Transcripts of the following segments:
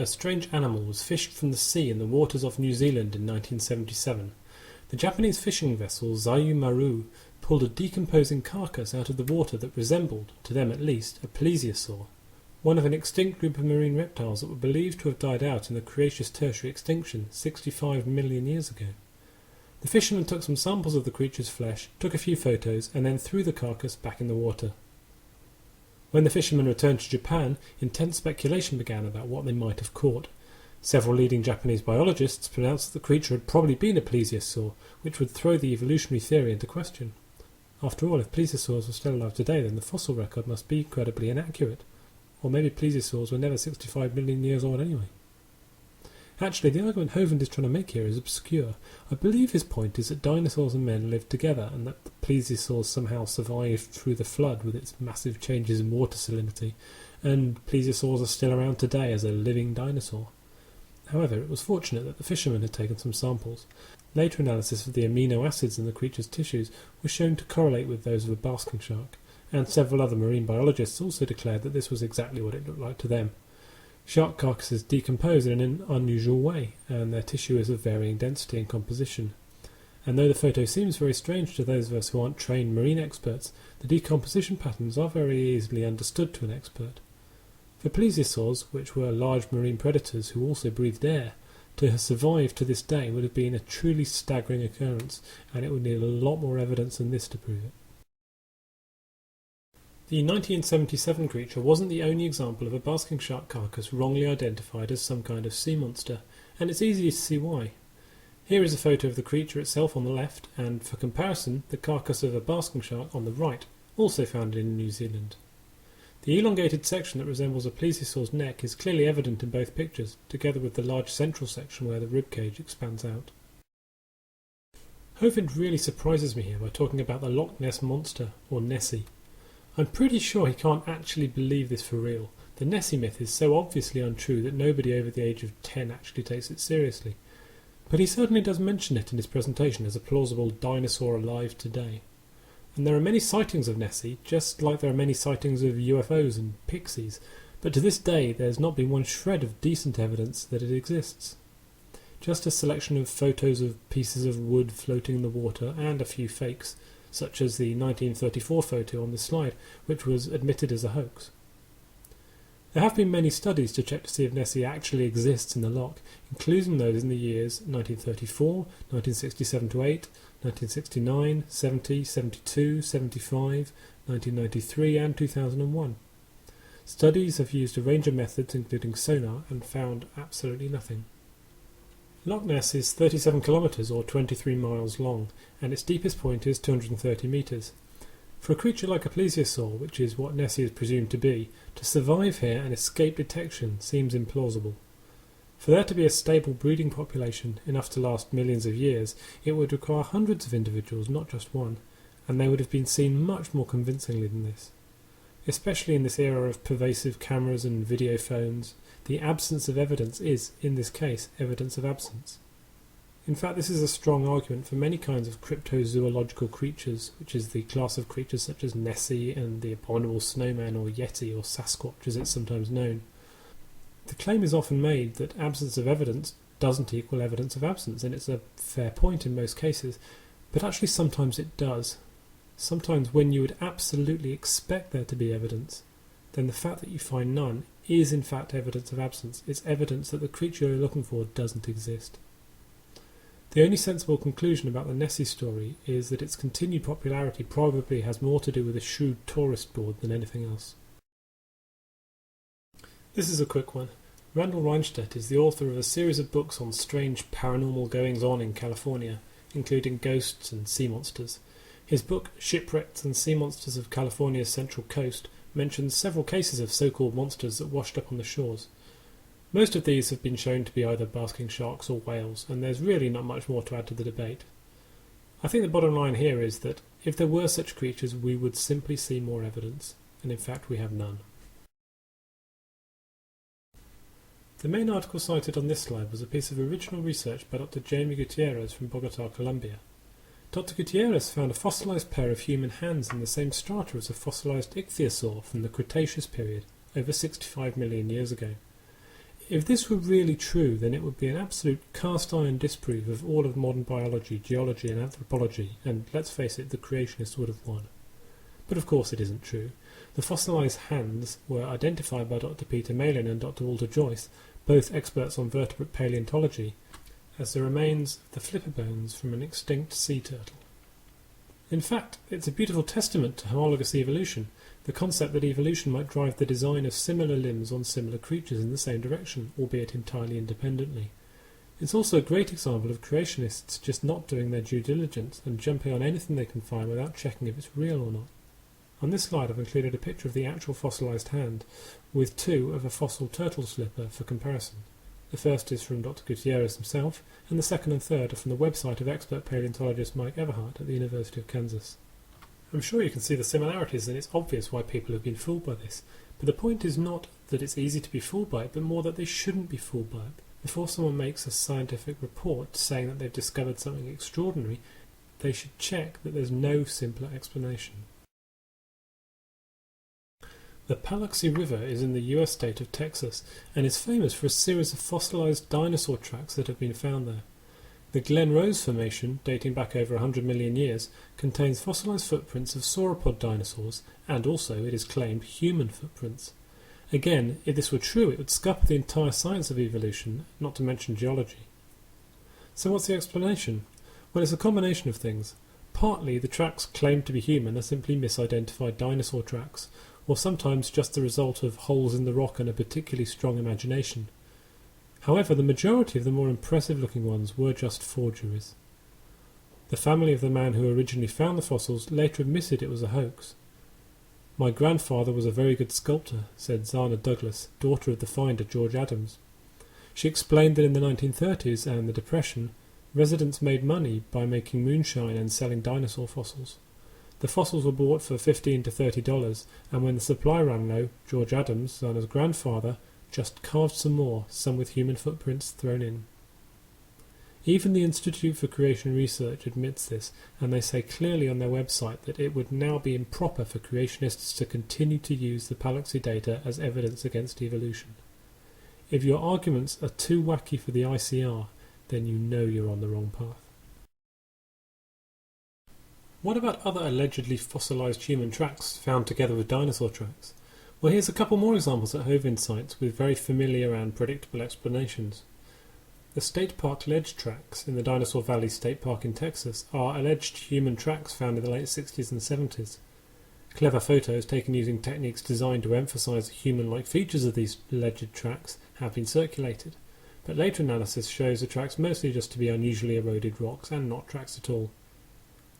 a strange animal was fished from the sea in the waters off New Zealand in 1977. The Japanese fishing vessel Zayu Maru pulled a decomposing carcass out of the water that resembled, to them at least, a plesiosaur, one of an extinct group of marine reptiles that were believed to have died out in the Cretaceous-Tertiary extinction 65 million years ago. The fishermen took some samples of the creature's flesh, took a few photos, and then threw the carcass back in the water. When the fishermen returned to Japan, intense speculation began about what they might have caught. Several leading Japanese biologists pronounced that the creature had probably been a plesiosaur, which would throw the evolutionary theory into question. After all, if plesiosaurs were still alive today, then the fossil record must be incredibly inaccurate. Or maybe plesiosaurs were never 65 million years old anyway. Actually, the argument Hovind is trying to make here is obscure. I believe his point is that dinosaurs and men lived together, and that the plesiosaurs somehow survived through the flood with its massive changes in water salinity, and plesiosaurs are still around today as a living dinosaur. However, it was fortunate that the fishermen had taken some samples. Later analysis of the amino acids in the creature's tissues was shown to correlate with those of a basking shark, and several other marine biologists also declared that this was exactly what it looked like to them. Shark carcasses decompose in an unusual way, and their tissue is of varying density and composition. And though the photo seems very strange to those of us who aren't trained marine experts, the decomposition patterns are very easily understood to an expert. For plesiosaurs, which were large marine predators who also breathed air, to have survived to this day would have been a truly staggering occurrence, and it would need a lot more evidence than this to prove it. The 1977 creature wasn't the only example of a basking shark carcass wrongly identified as some kind of sea monster, and it's easy to see why. Here is a photo of the creature itself on the left, and for comparison, the carcass of a basking shark on the right, also found in New Zealand. The elongated section that resembles a plesiosaur's neck is clearly evident in both pictures, together with the large central section where the ribcage expands out. Hovind really surprises me here by talking about the Loch Ness Monster, or Nessie. I'm pretty sure he can't actually believe this for real. The Nessie myth is so obviously untrue that nobody over the age of 10 actually takes it seriously. But he certainly does mention it in his presentation as a plausible dinosaur alive today. And there are many sightings of Nessie, just like there are many sightings of UFOs and pixies, but to this day there has not been one shred of decent evidence that it exists. Just a selection of photos of pieces of wood floating in the water and a few fakes, such as the 1934 photo on this slide, which was admitted as a hoax. There have been many studies to check to see if Nessie actually exists in the loch, including those in the years 1934, 1967-8, 1969, 70, 72, 75, 1993 and 2001. Studies have used a range of methods including sonar and found absolutely nothing. Loch Ness is 37 kilometres or 23 miles long, and its deepest point is 230 metres. For a creature like a plesiosaur, which is what Nessie is presumed to be, to survive here and escape detection seems implausible. For there to be a stable breeding population, enough to last millions of years, it would require hundreds of individuals, not just one, and they would have been seen much more convincingly than this. Especially in this era of pervasive cameras and video phones, the absence of evidence is, in this case, evidence of absence. In fact, this is a strong argument for many kinds of cryptozoological creatures, which is the class of creatures such as Nessie and the abominable snowman or Yeti or Sasquatch as it's sometimes known. The claim is often made that absence of evidence doesn't equal evidence of absence, and it's a fair point in most cases, but actually sometimes it does. Sometimes when you would absolutely expect there to be evidence, then the fact that you find none is in fact evidence of absence. It's evidence that the creature you're looking for doesn't exist. The only sensible conclusion about the Nessie story is that its continued popularity probably has more to do with a shrewd tourist board than anything else. This is a quick one. Randall Reinstedt is the author of a series of books on strange paranormal goings-on in California, including ghosts and sea monsters. His book, Shipwrecks and Sea Monsters of California's Central Coast, mentions several cases of so-called monsters that washed up on the shores. Most of these have been shown to be either basking sharks or whales, and there's really not much more to add to the debate. I think the bottom line here is that if there were such creatures, we would simply see more evidence, and in fact we have none. The main article cited on this slide was a piece of original research by Dr. Jamie Gutierrez from Bogota, Colombia. Dr. Gutierrez found a fossilised pair of human hands in the same strata as a fossilised ichthyosaur from the Cretaceous period, over 65 million years ago. If this were really true, then it would be an absolute cast-iron disproof of all of modern biology, geology and anthropology, and let's face it, the creationists would have won. But of course it isn't true. The fossilised hands were identified by Dr. Peter Malin and Dr. Walter Joyce, both experts on vertebrate paleontology, as the remains of the flipper bones from an extinct sea turtle. In fact, it's a beautiful testament to homologous evolution, the concept that evolution might drive the design of similar limbs on similar creatures in the same direction, albeit entirely independently. It's also a great example of creationists just not doing their due diligence and jumping on anything they can find without checking if it's real or not. On this slide I've included a picture of the actual fossilised hand, with two of a fossil turtle slipper for comparison. The first is from Dr. Gutierrez himself, and the second and third are from the website of expert paleontologist Mike Everhart at the University of Kansas. I'm sure you can see the similarities, and it's obvious why people have been fooled by this, but the point is not that it's easy to be fooled by it, but more that they shouldn't be fooled by it. Before someone makes a scientific report saying that they've discovered something extraordinary, they should check that there's no simpler explanation. The Paluxy River is in the US state of Texas and is famous for a series of fossilised dinosaur tracks that have been found there. The Glen Rose Formation, dating back over 100 million years, contains fossilised footprints of sauropod dinosaurs and also, it is claimed, human footprints. Again, if this were true, it would scupper the entire science of evolution, not to mention geology. So what's the explanation? Well, it's a combination of things. Partly, the tracks claimed to be human are simply misidentified dinosaur tracks, or sometimes just the result of holes in the rock and a particularly strong imagination. However, the majority of the more impressive-looking ones were just forgeries. The family of the man who originally found the fossils later admitted it was a hoax. "My grandfather was a very good sculptor," said Zana Douglas, daughter of the finder George Adams. She explained that in the 1930s and the Depression, residents made money by making moonshine and selling dinosaur fossils. The fossils were bought for $15 to $30, and when the supply ran low, George Adams, Zana's grandfather, just carved some more, some with human footprints thrown in. Even the Institute for Creation Research admits this, and they say clearly on their website that it would now be improper for creationists to continue to use the Paluxy data as evidence against evolution. If your arguments are too wacky for the ICR, then you know you're on the wrong path. What about other allegedly fossilised human tracks found together with dinosaur tracks? Well, here's a couple more examples at Hove Insights with very familiar and predictable explanations. The State Park ledge tracks in the Dinosaur Valley State Park in Texas are alleged human tracks found in the late 60s and 70s. Clever photos taken using techniques designed to emphasise the human-like features of these alleged tracks have been circulated, but later analysis shows the tracks mostly just to be unusually eroded rocks and not tracks at all.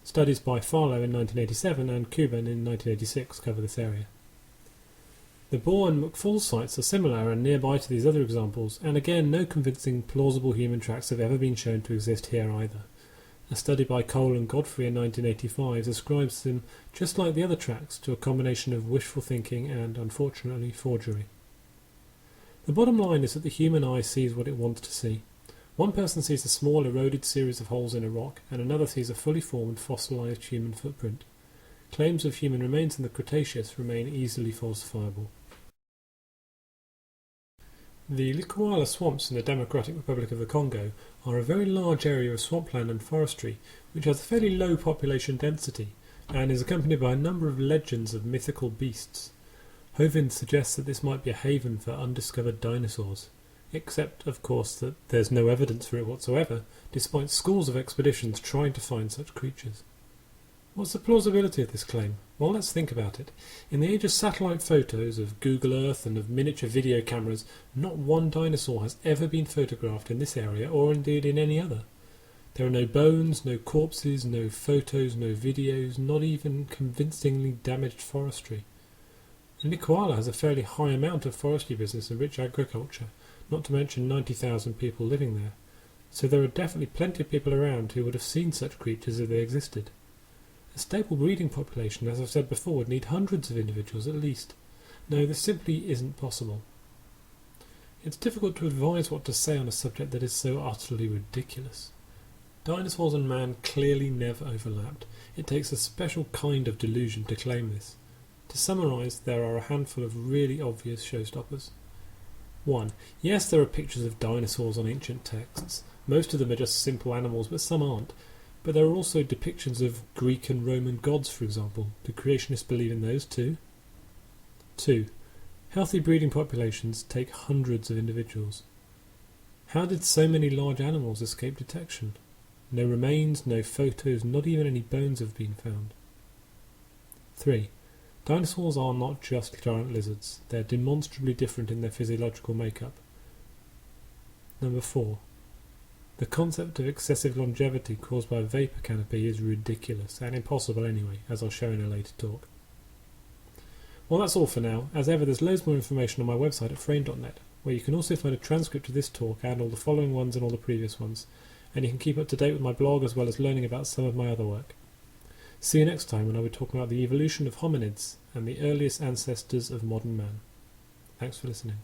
Studies by Farlow in 1987 and Cuban in 1986 cover this area. The Bohr and McFall sites are similar and nearby to these other examples, and again no convincing plausible human tracks have ever been shown to exist here either. A study by Cole and Godfrey in 1985 ascribes them, just like the other tracks, to a combination of wishful thinking and, unfortunately, forgery. The bottom line is that the human eye sees what it wants to see. One person sees a small eroded series of holes in a rock, and another sees a fully formed fossilised human footprint. Claims of human remains in the Cretaceous remain easily falsifiable. The Likwala swamps in the Democratic Republic of the Congo are a very large area of swampland and forestry which has a fairly low population density and is accompanied by a number of legends of mythical beasts. Hovind suggests that this might be a haven for undiscovered dinosaurs, except, of course, that there's no evidence for it whatsoever, despite scores of expeditions trying to find such creatures. What's the plausibility of this claim? Well, let's think about it. In the age of satellite photos, of Google Earth and of miniature video cameras, not one dinosaur has ever been photographed in this area or indeed in any other. There are no bones, no corpses, no photos, no videos, not even convincingly damaged forestry. Likwala has a fairly high amount of forestry business and rich agriculture, not to mention 90,000 people living there. So there are definitely plenty of people around who would have seen such creatures if they existed. A stable breeding population, as I've said before, would need hundreds of individuals at least. No, this simply isn't possible. It's difficult to advise what to say on a subject that is so utterly ridiculous. Dinosaurs and man clearly never overlapped. It takes a special kind of delusion to claim this. To summarise, there are a handful of really obvious showstoppers. 1. Yes, there are pictures of dinosaurs on ancient texts. Most of them are just simple animals, but some aren't. But there are also depictions of Greek and Roman gods, for example. Do creationists believe in those too? 2. Healthy breeding populations take hundreds of individuals. How did so many large animals escape detection? No remains, no photos, not even any bones have been found. 3. Dinosaurs are not just giant lizards. They are demonstrably different in their physiological makeup. 4. The concept of excessive longevity caused by a vapour canopy is ridiculous, and impossible anyway, as I'll show in a later talk. Well, that's all for now. As ever, there's loads more information on my website at frame.net, where you can also find a transcript of this talk and all the following ones and all the previous ones, and you can keep up to date with my blog as well as learning about some of my other work. See you next time when I'll be talking about the evolution of hominids and the earliest ancestors of modern man. Thanks for listening.